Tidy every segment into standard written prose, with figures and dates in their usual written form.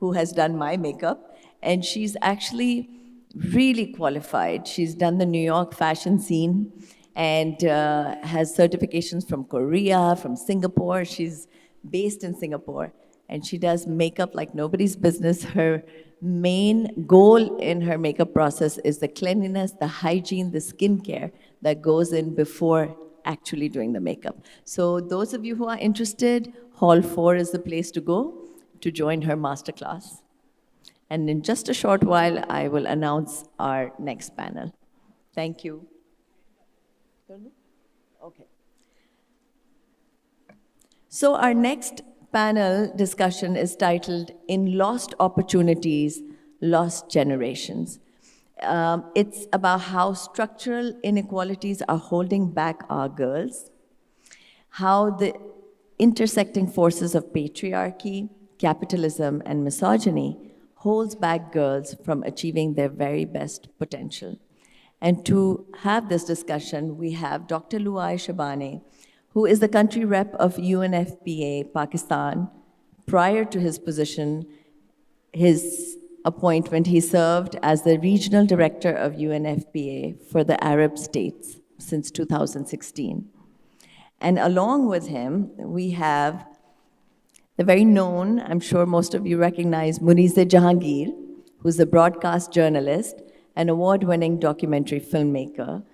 who has done my makeup, and she's actually really qualified. She's done the New York fashion scene and has certifications from Korea, from Singapore. She's based in Singapore, and she does makeup like nobody's business. Her main goal in her makeup process is the cleanliness, the hygiene, the skincare that goes in before actually doing the makeup. So those of you who are interested, Hall 4 is the place to go to join her masterclass. And in just a short while, I will announce our next panel. Thank you. Okay. So our next panel discussion is titled In Lost Opportunities, Lost Generations. It's about how structural inequalities are holding back our girls, how the intersecting forces of patriarchy, capitalism, and misogyny holds back girls from achieving their very best potential. And to have this discussion, we have Dr. Luay Shabaneh, who is the country rep of UNFPA Pakistan. Prior to his position, his appointment, he served as the regional director of UNFPA for the Arab states since 2016. And along with him, we have the very known, I'm sure most of you recognize, Munizeh Jahangir, who's a broadcast journalist and award-winning documentary filmmaker,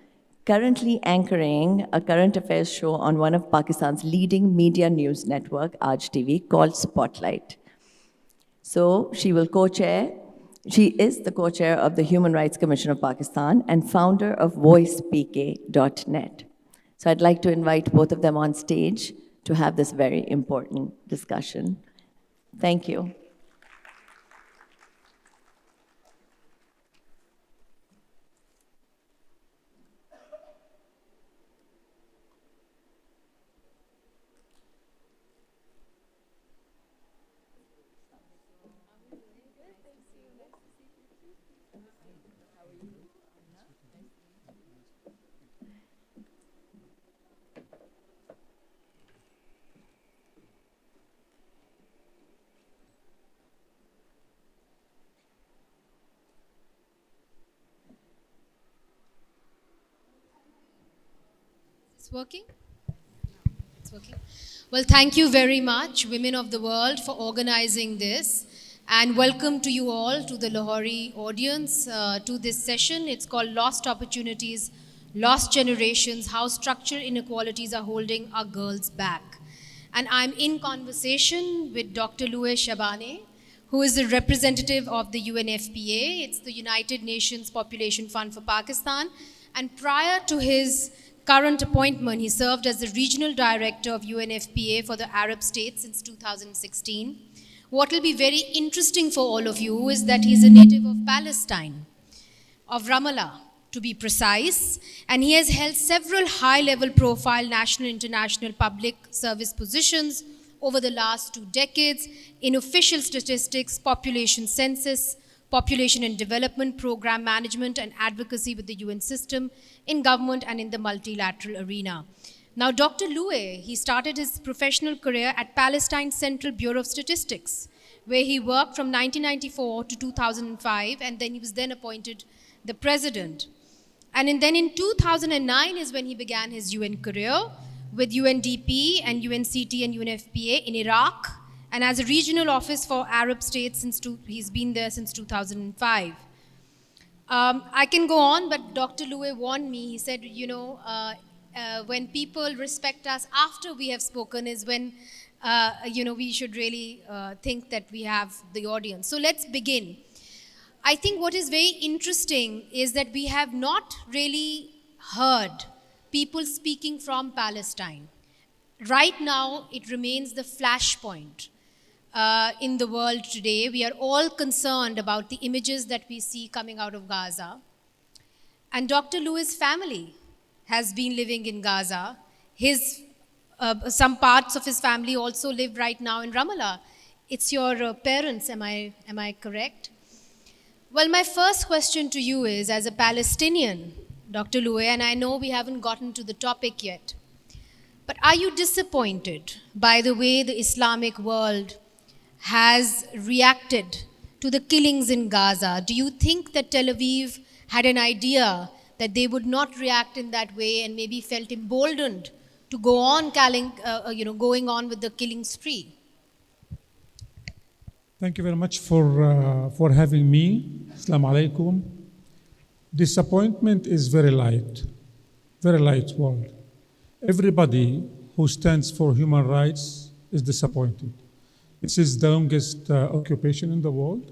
currently anchoring a current affairs show on one of Pakistan's leading media news network, Aaj TV, called Spotlight. So she will co-chair. She is the co-chair of the Human Rights Commission of Pakistan and founder of voicepk.net. So I'd like to invite both of them on stage to have this very important discussion. Thank you. It's working? It's working. Well, thank you very much, Women of the World, for organizing this. And welcome to you all, to the Lahori audience, to this session. It's called Lost Opportunities, Lost Generations, How Structural Inequalities Are Holding Our Girls Back. And I'm in conversation with Dr. Luay Shabaneh, who is a representative of the UNFPA. It's the United Nations Population Fund for Pakistan. And prior to his current appointment, he served as the regional director of UNFPA for the Arab states since 2016. What will be very interesting for all of you is that he's a native of Palestine, of Ramallah, to be precise, and he has held several high-level profile national and international public service positions over the last 2 decades in official statistics, population census, population and development program management and advocacy with the UN system, in government and in the multilateral arena. Now, Dr. Luay, he started his professional career at Palestine Central Bureau of Statistics, where he worked from 1994 to 2005, and then he was then appointed the president. And then in 2009 is when he began his UN career with UNDP and UNCT and UNFPA in Iraq, and as a regional office for Arab states, he's been there since 2005. I can go on, but Dr. Luay warned me. He said, when people respect us after we have spoken is when, we should really think that we have the audience. So let's begin. I think what is very interesting is that we have not really heard people speaking from Palestine. Right now, it remains the flashpoint in the world today. We are all concerned about the images that we see coming out of Gaza. And Dr. Luay's family has been living in Gaza. Some parts of his family also live right now in Ramallah. It's your parents, am I correct? Well, my first question to you is, as a Palestinian, Dr. Luay, and I know we haven't gotten to the topic yet, but are you disappointed by the way the Islamic world has reacted to the killings in Gaza? Do you think that Tel Aviv had an idea that they would not react in that way and maybe felt emboldened to go on going on with the killing spree? Thank you very much for having me. Assalamu alaikum. Disappointment is very light word. Everybody who stands for human rights is disappointed. This is the longest occupation in the world.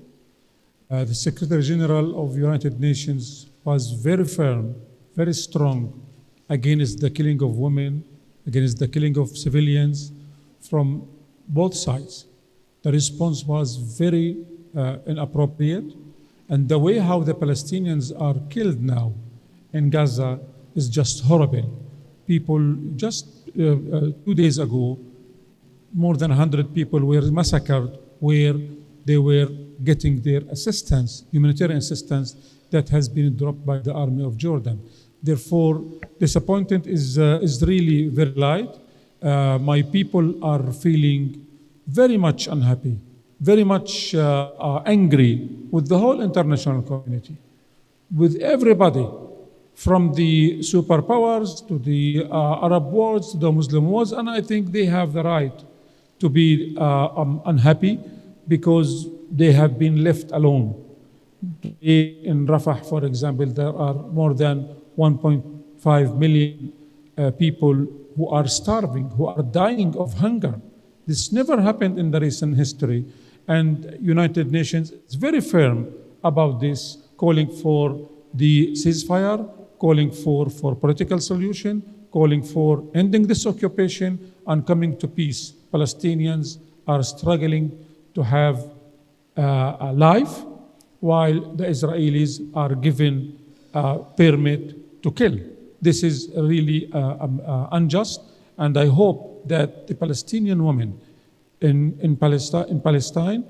The Secretary General of United Nations was very firm, very strong against the killing of women, against the killing of civilians from both sides. The response was very inappropriate, and the way how the Palestinians are killed now in Gaza is just horrible. People just 2 days ago, more than 100 people were massacred where they were getting their assistance, humanitarian assistance that has been dropped by the army of Jordan. Therefore, disappointment is really very light. My people are feeling very much unhappy, very much angry with the whole international community, with everybody, from the superpowers to the Arab world, to the Muslim world, and I think they have the right to be unhappy because they have been left alone. In Rafah, for example, there are more than 1.5 million people who are starving, who are dying of hunger. This never happened in the recent history, and United Nations is very firm about this, calling for the ceasefire, calling for political solution, calling for ending this occupation and coming to peace. Palestinians are struggling to have a life, while the Israelis are given a permit to kill. This is really unjust, and I hope that the Palestinian women in Palestine,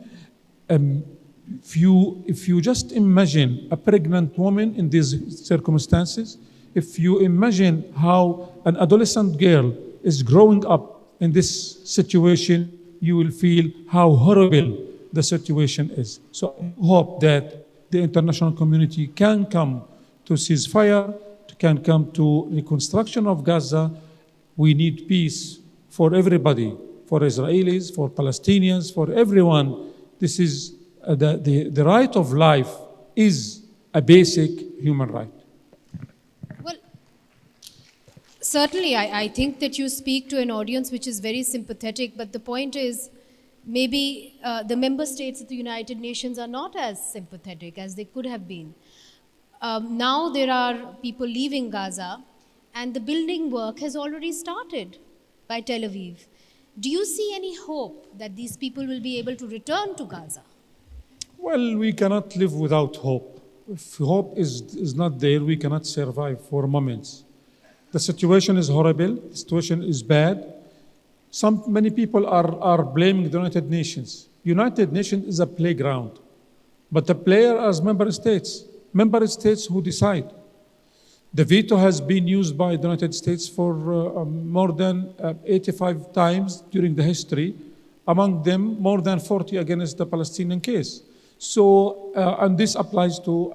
if you just imagine a pregnant woman in these circumstances, if you imagine how an adolescent girl is growing up in this situation, you will feel how horrible the situation is. So I hope that the international community can come to ceasefire, can come to reconstruction of Gaza. We need peace for everybody, for Israelis, for Palestinians, for everyone. This is the right of life is a basic human right. Well, certainly, I think that you speak to an audience which is very sympathetic, but the point is, maybe the member states of the United Nations are not as sympathetic as they could have been. Now there are people leaving Gaza, and the building work has already started by Tel Aviv. Do you see any hope that these people will be able to return to Gaza? Well, we cannot live without hope. If hope is not there, we cannot survive for moments. The situation is horrible, the situation is bad. Many people are blaming the United Nations. United Nations is a playground, but the player are member states who decide. The veto has been used by the United States for more than 85 times during the history, among them more than 40 against the Palestinian case. So, and this applies to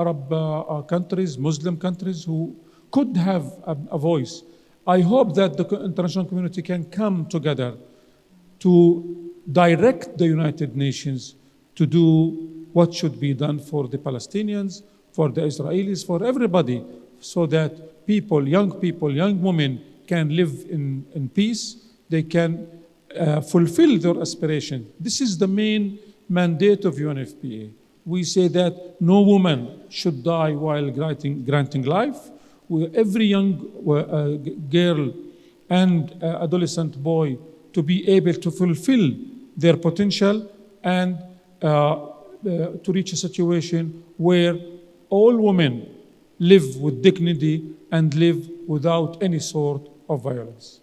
Arab countries, Muslim countries who could have a voice. I hope that the international community can come together to direct the United Nations to do what should be done for the Palestinians, for the Israelis, for everybody, so that people, young women can live in peace. They can fulfill their aspiration. This is the main mandate of UNFPA. We say that no woman should die while granting life. Every young girl and adolescent boy to be able to fulfill their potential and to reach a situation where all women live with dignity and live without any sort of violence.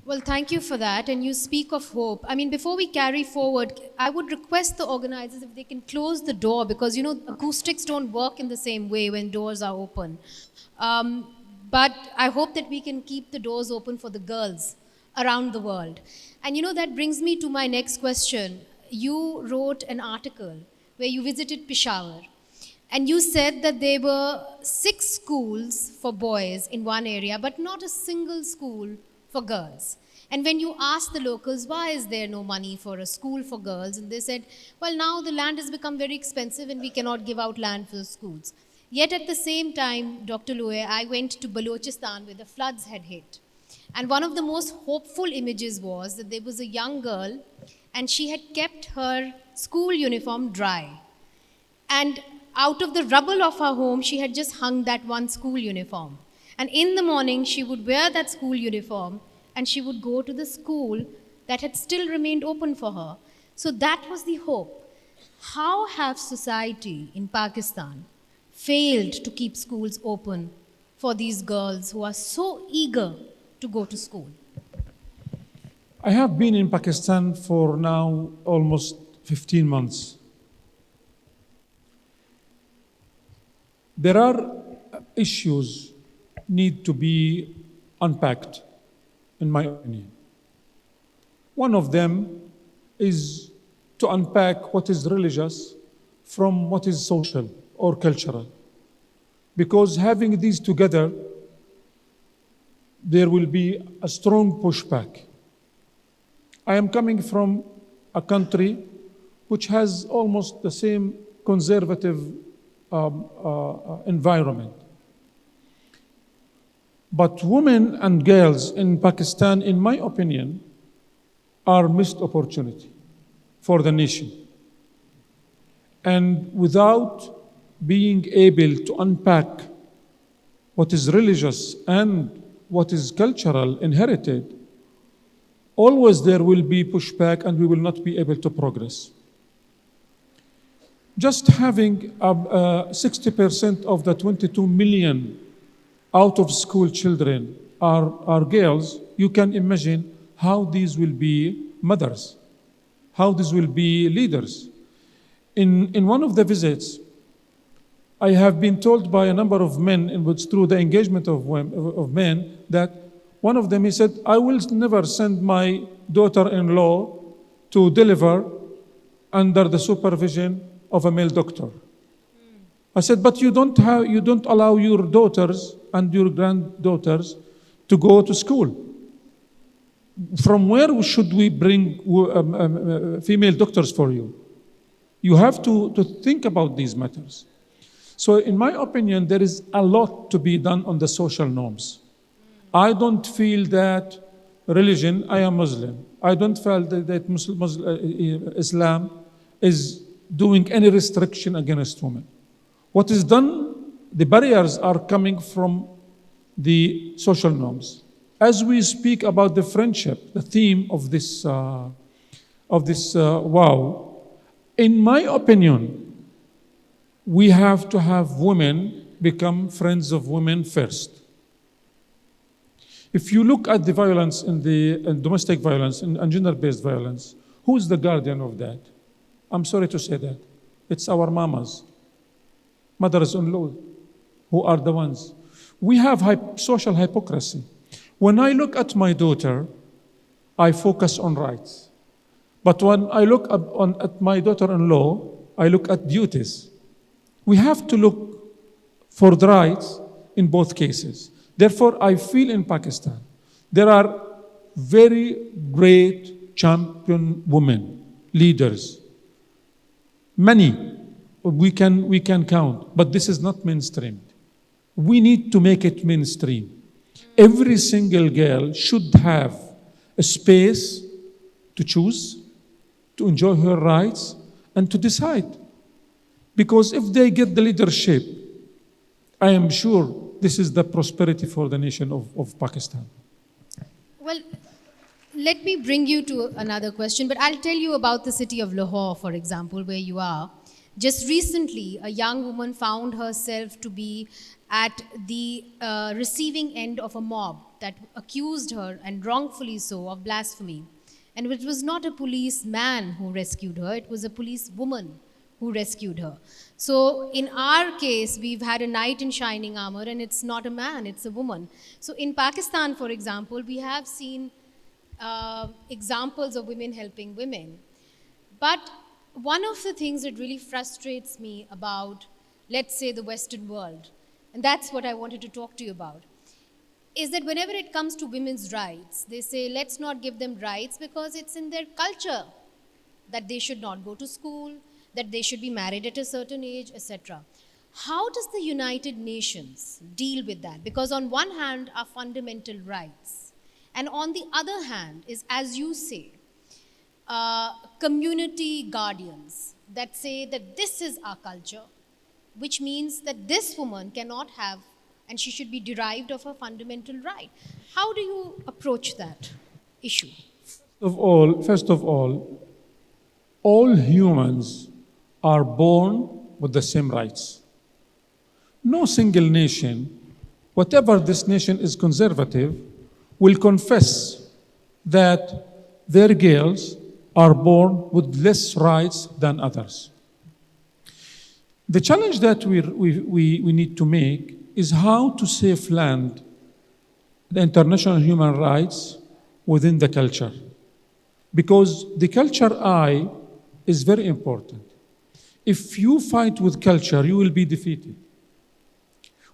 Well, thank you for that. And you speak of hope. I mean, before we carry forward, I would request the organizers if they can close the door, because, you know, acoustics don't work in the same way when doors are open. But I hope that we can keep the doors open for the girls around the world. And that brings me to my next question. You wrote an article where you visited Peshawar, and you said that there were 6 schools for boys in one area, but not a single school for girls. And when you asked the locals, why is there no money for a school for girls? And they said, well, now the land has become very expensive and we cannot give out land for schools. Yet at the same time, Dr. Luay, I went to Balochistan where the floods had hit. And one of the most hopeful images was that there was a young girl and she had kept her school uniform dry. And out of the rubble of her home, she had just hung that one school uniform. And in the morning, she would wear that school uniform and she would go to the school that had still remained open for her. So that was the hope. How have society in Pakistan failed to keep schools open for these girls who are so eager to go to school? I have been in Pakistan for now almost 15 months. There are issues need to be unpacked, in my opinion. One of them is to unpack what is religious from what is social or cultural. Because having these together, there will be a strong pushback. I am coming from a country which has almost the same conservative environment. But women and girls in Pakistan, in my opinion, are missed opportunity for the nation. And without being able to unpack what is religious and what is cultural inherited, always there will be pushback and we will not be able to progress. Just having 60% of the 22 million out of school children are girls, you can imagine how these will be mothers, how these will be leaders. In one of the visits, I have been told by a number of men, in which through the engagement of men, that one of them, he said, I will never send my daughter-in-law to deliver under the supervision of a male doctor. I said, but you don't allow your daughters and your granddaughters to go to school. From where should we bring female doctors for you? You have to think about these matters. So in my opinion, there is a lot to be done on the social norms. I don't feel that religion, I am Muslim. I don't feel that Islam is doing any restriction against women. What is done, the barriers are coming from the social norms. As we speak about the friendship, the theme of this wow, in my opinion, we have to have women become friends of women first. If you look at the violence in domestic violence and gender-based violence, who is the guardian of that? I'm sorry to say that. It's our mamas, mothers-in-law, who are the ones. We have social hypocrisy. When I look at my daughter, I focus on rights. But when I look at my daughter-in-law, I look at duties. We have to look for the rights in both cases. Therefore, I feel in Pakistan, there are very great champion women, leaders. Many, we can count, but this is not mainstreamed. We need to make it mainstream. Every single girl should have a space to choose, to enjoy her rights, and to decide. Because if they get the leadership, I am sure this is the prosperity for the nation of Pakistan. Well, let me bring you to another question, but I'll tell you about the city of Lahore, for example, where you are. Just recently, a young woman found herself to be at the receiving end of a mob that accused her, and wrongfully so, of blasphemy. And it was not a policeman who rescued her, it was a policewoman who rescued her. So in our case, we've had a knight in shining armor, and it's not a man, it's a woman. So in Pakistan, for example, we have seen examples of women helping women. But one of the things that really frustrates me about, let's say, the Western world, and that's what I wanted to talk to you about, is that whenever it comes to women's rights, they say, let's not give them rights because it's in their culture that they should not go to school, that they should be married at a certain age, etc. How does the United Nations deal with that? Because on one hand are fundamental rights, and on the other hand is, as you say, community guardians that say that this is our culture, which means that this woman cannot have, and she should be derived of her fundamental right. How do you approach that issue? First of all humans are born with the same rights. No single nation, whatever this nation is conservative, will confess that their girls are born with less rights than others. The challenge that we need to make is how to safe land the international human rights within the culture. Because the culture eye is very important. If you fight with culture, you will be defeated.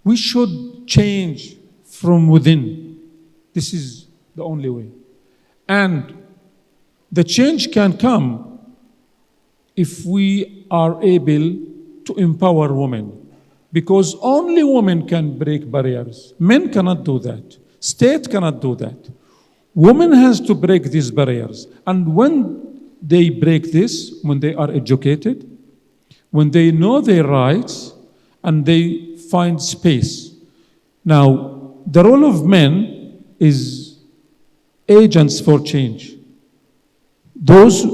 We should change from within. This is the only way. And the change can come if we are able to empower women. Because only women can break barriers. Men cannot do that. State cannot do that. Women has to break these barriers. And when they break this, when they are educated, when they know their rights, and they find space. Now, the role of men is agents for change. Those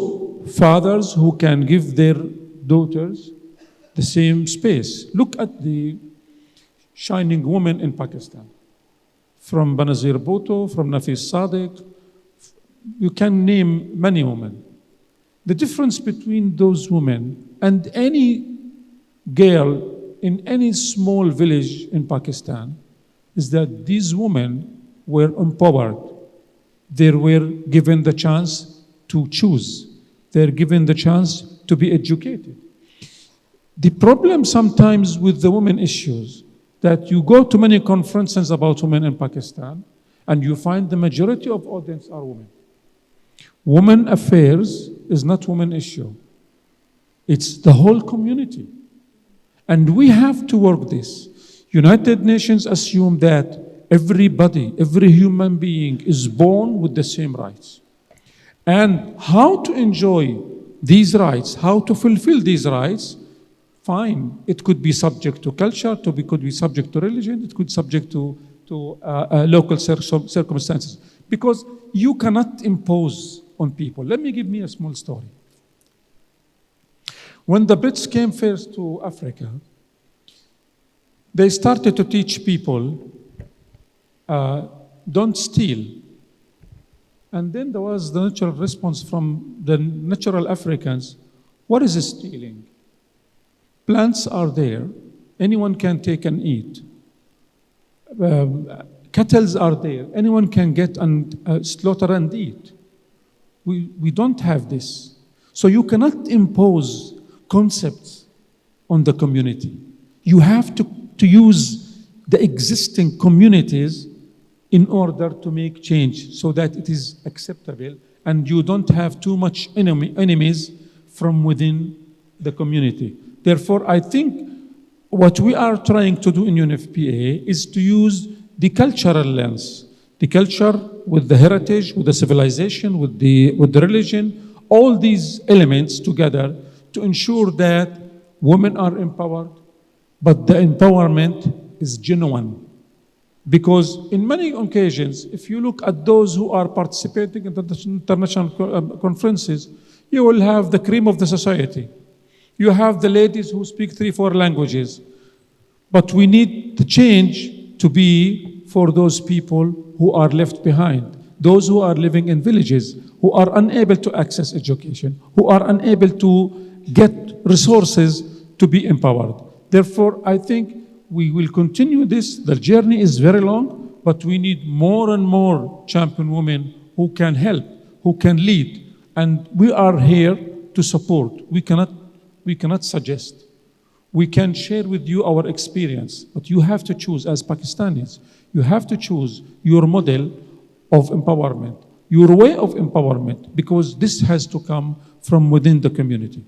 fathers who can give their daughters the same space. Look at the shining women in Pakistan. From Benazir Bhutto, from Nafis Sadiq, you can name many women. The difference between those women and any girl in any small village in Pakistan is that these women were empowered. They were given the chance to choose. They're given the chance to be educated. The problem sometimes with the women issues that you go to many conferences about women in Pakistan and you find the majority of audience are women. Women affairs is not women issue. It's the whole community. And we have to work this. United Nations assume that everybody, every human being is born with the same rights. And how to enjoy these rights, how to fulfill these rights, fine. It could be subject to culture, it could be subject to religion, it could be subject to local circumstances. Because you cannot impose on people. Let me give a small story. When the Brits came first to Africa, they started to teach people, don't steal. And then there was the natural response from the natural Africans, what is stealing? Plants are there, anyone can take and eat. Cattle are there, anyone can get and slaughter and eat. We don't have this. So you cannot impose concepts on the community. You have to use the existing communities in order to make change so that it is acceptable and you don't have too much enemies from within the community. Therefore, I think what we are trying to do in UNFPA is to use the cultural lens, the culture with the heritage, with the civilization, with the religion, all these elements together to ensure that women are empowered, but the empowerment is genuine. Because in many occasions, if you look at those who are participating in the international conferences, you will have the cream of the society. You have the ladies who speak 3-4 languages. But we need the change to be for those people who are left behind, those who are living in villages, who are unable to access education, who are unable to get resources to be empowered. Therefore, I think we will continue this. The journey is very long, but we need more and more champion women who can help, who can lead. And we are here to support. We cannot suggest. We can share with you our experience, but you have to choose as Pakistanis. You have to choose your model of empowerment, your way of empowerment, because this has to come from within the community.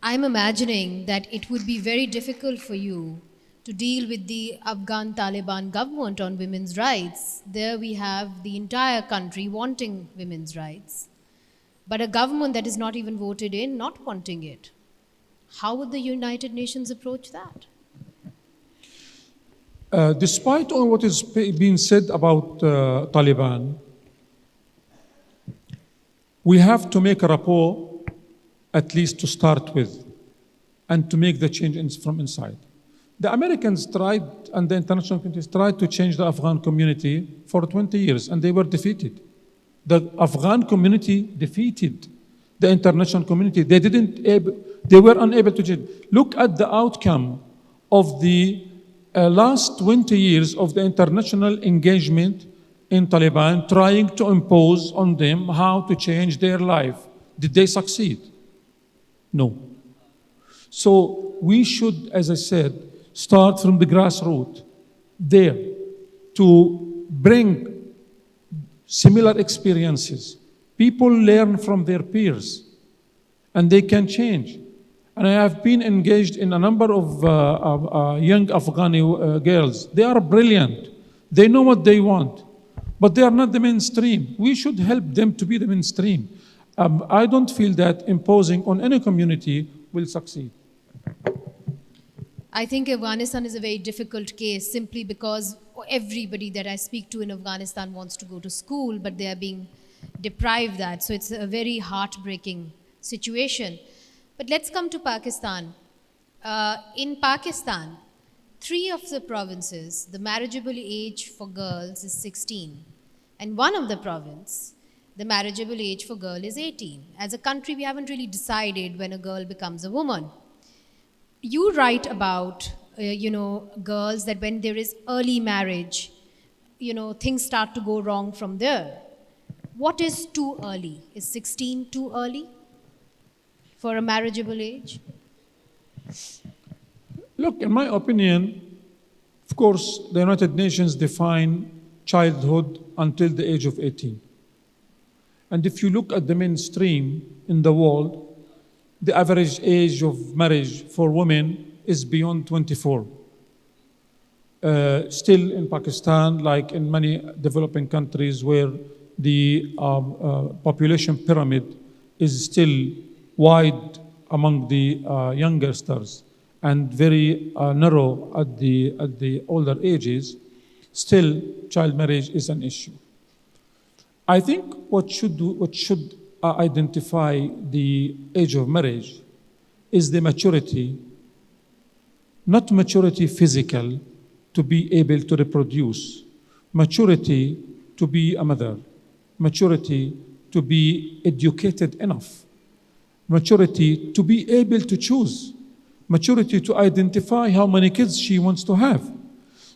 I'm imagining that it would be very difficult for you to deal with the Afghan Taliban government on women's rights. There we have the entire country wanting women's rights, but a government that is not even voted in, not wanting it. How would the United Nations approach that? Despite all what is being said about Taliban, we have to make a rapport, at least to start with, and to make the change from inside. The Americans tried, and the international communities tried to change the Afghan community for 20 years, and they were defeated. The Afghan community defeated the international community. They were unable to change. Look at the outcome of the last 20 years of the international engagement in Taliban, trying to impose on them how to change their life. Did they succeed? No. So we should, as I said, start from the grassroots there to bring similar experiences. People learn from their peers, and they can change. And I have been engaged in a number of young Afghani girls. They are brilliant. They know what they want, but they are not the mainstream. We should help them to be the mainstream. I don't feel that imposing on any community will succeed. I think Afghanistan is a very difficult case simply because everybody that I speak to in Afghanistan wants to go to school, but they are being deprived that. So it's a very heartbreaking situation. But let's come to Pakistan. In Pakistan, 3 of the provinces, the marriageable age for girls is 16. And one of the province, the marriageable age for girl is 18. As a country, we haven't really decided when a girl becomes a woman. You write about, girls that when there is early marriage, things start to go wrong from there. What is too early? Is 16 too early for a marriageable age? Look, in my opinion, of course, the United Nations define childhood until the age of 18. And if you look at the mainstream in the world, the average age of marriage for women is beyond 24. Still in Pakistan, like in many developing countries where the population pyramid is still wide among the youngsters and very narrow at the older ages, still child marriage is an issue. I think what should identify the age of marriage is the maturity, not maturity physical to be able to reproduce, maturity to be a mother, maturity to be educated enough, maturity to be able to choose, maturity to identify how many kids she wants to have.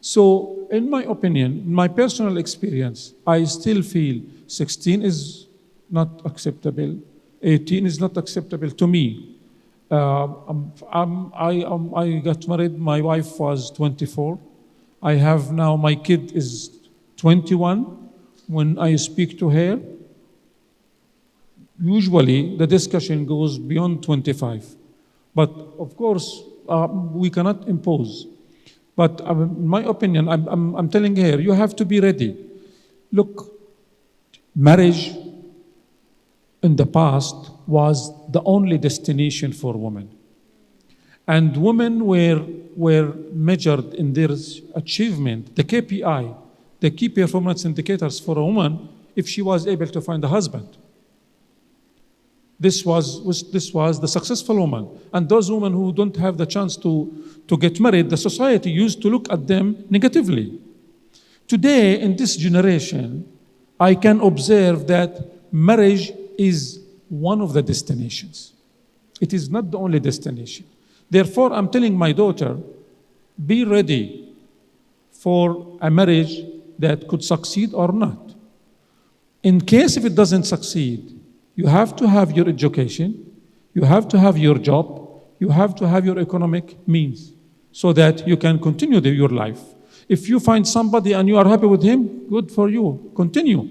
So in my opinion, in my personal experience, I still feel 16 is not acceptable, 18 is not acceptable to me. I got married, my wife was 24. I have now, my kid is 21. When I speak to her, usually the discussion goes beyond 25. But of course, we cannot impose. But in my opinion, I'm telling her, you have to be ready. Look, marriage in the past was the only destination for women. And women were measured in their achievement, the KPI, the key performance indicators for a woman, if she was able to find a husband. This was the successful woman. And those women who don't have the chance to get married, the society used to look at them negatively. Today, in this generation, I can observe that marriage is one of the destinations. It is not the only destination. Therefore, I'm telling my daughter, be ready for a marriage that could succeed or not. In case if it doesn't succeed, you have to have your education, you have to have your job, you have to have your economic means so that you can continue your life. If you find somebody and you are happy with him, good for you, continue.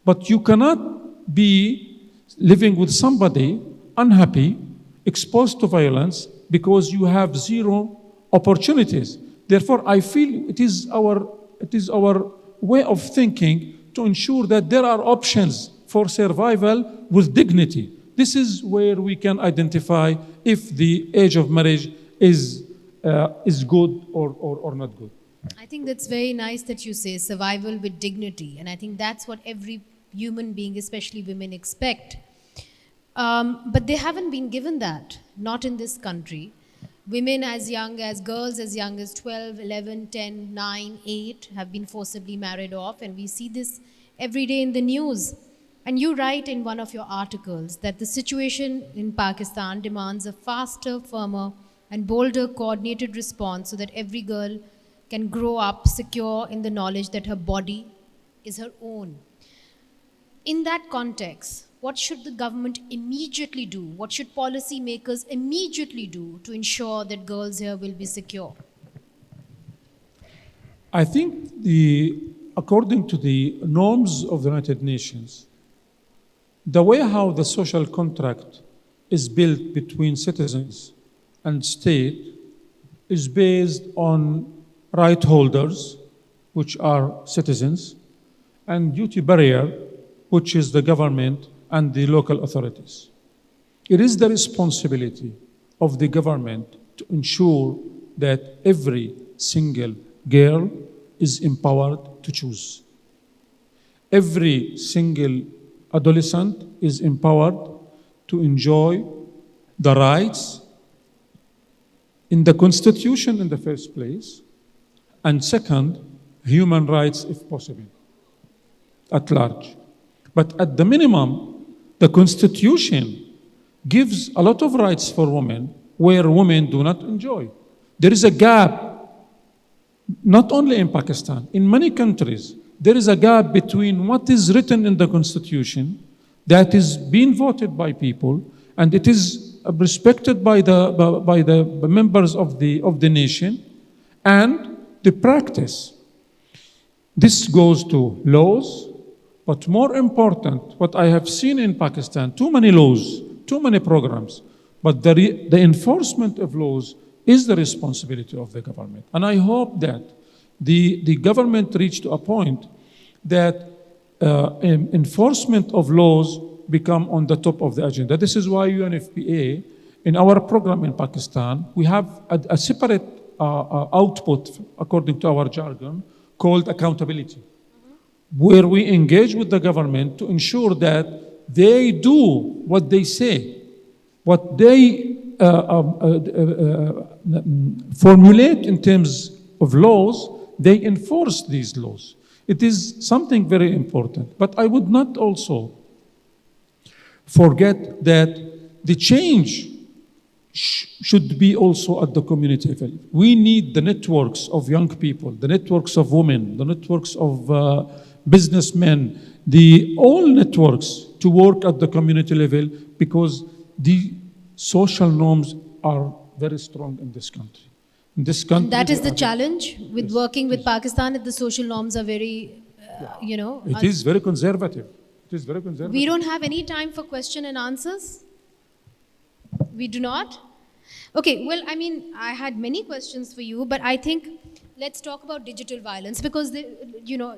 But you cannot be living with somebody unhappy, exposed to violence, because you have zero opportunities. Therefore, I feel it is our way of thinking to ensure that there are options for survival with dignity. This is where we can identify if the age of marriage is good or not good. I think that's very nice that you say survival with dignity. And I think that's what every human being, especially women, expect. But they haven't been given that, not in this country. Women as young as girls as young as 12, 11, 10, 9, 8 have been forcibly married off, and we see this every day in the news. And you write in one of your articles that the situation in Pakistan demands a faster, firmer, and bolder coordinated response so that every girl can grow up secure in the knowledge that her body is her own. In that context, what should the government immediately do? What should policymakers immediately do to ensure that girls here will be secure? I think according to the norms of the United Nations, the way how the social contract is built between citizens and state is based on right holders, which are citizens, and duty barrier, which is the government and the local authorities. It is the responsibility of the government to ensure that every single girl is empowered to choose. Every single adolescent is empowered to enjoy the rights in the Constitution in the first place, and second, human rights if possible, at large. But at the minimum, the Constitution gives a lot of rights for women where women do not enjoy. There is a gap, not only in Pakistan, in many countries, there is a gap between what is written in the Constitution that is being voted by people and it is respected by the members of the nation and the practice. This goes to laws, but more important, what I have seen in Pakistan, too many laws, too many programs, but the enforcement of laws is the responsibility of the government. And I hope that the government reached a point that enforcement of laws become on the top of the agenda. This is why UNFPA, in our program in Pakistan, we have a separate output, according to our jargon, called accountability, where we engage with the government to ensure that they do what they say, what they formulate in terms of laws, they enforce these laws. It is something very important. But I would not also forget that the change should be also at the community level. We need the networks of young people, the networks of women, the networks of businessmen, all networks to work at the community level because the social norms are very strong in this country. In this country, and that is the challenge with working with Pakistan, that the social norms are very, It is very conservative. It is very conservative. We don't have any time for question and answers. We do not? Okay, well, I mean, I had many questions for you, but I think let's talk about digital violence because,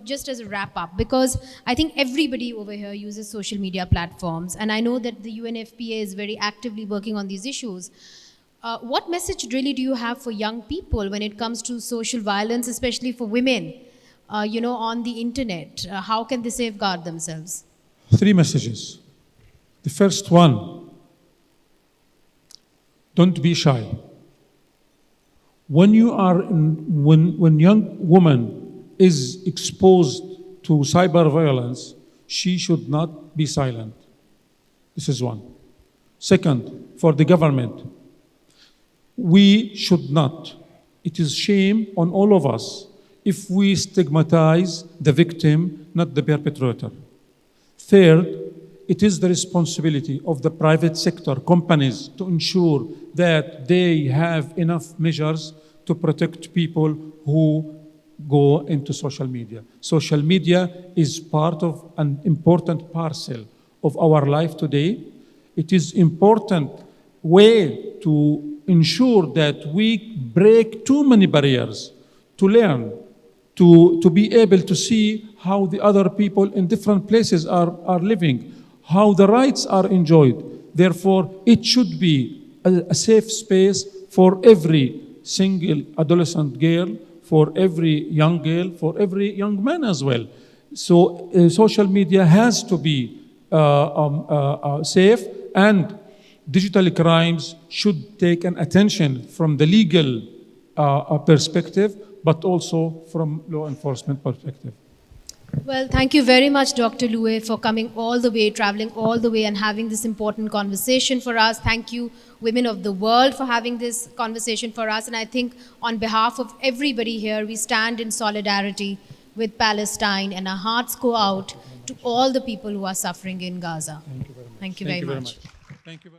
just as a wrap up, because I think everybody over here uses social media platforms, and I know that the UNFPA is very actively working on these issues. What message really do you have for young people when it comes to social violence, especially for women, on the internet? How can they safeguard themselves? 3 messages. The first one, don't be shy. When young woman is exposed to cyber violence, she should not be silent. This is one. Second, for the government, we should not. It is shame on all of us if we stigmatize the victim, not the perpetrator. Third, it is the responsibility of the private sector, companies, to ensure that they have enough measures to protect people who go into social media. Social media is part of an important parcel of our life today. It is important way to ensure that we break too many barriers to learn, to be able to see how the other people in different places are living, how the rights are enjoyed. Therefore, it should be a safe space for every single adolescent girl, for every young girl, for every young man as well. So social media has to be safe, and digital crimes should take an attention from the legal perspective, but also from law enforcement perspective. Well, thank you very much, Dr. Luay, for coming all the way, traveling all the way, and having this important conversation for us. Thank you, women of the world, for having this conversation for us. And I think on behalf of everybody here, we stand in solidarity with Palestine, and our hearts go out to all the people who are suffering in Gaza. Thank you very much. Thank you very much. Thank you.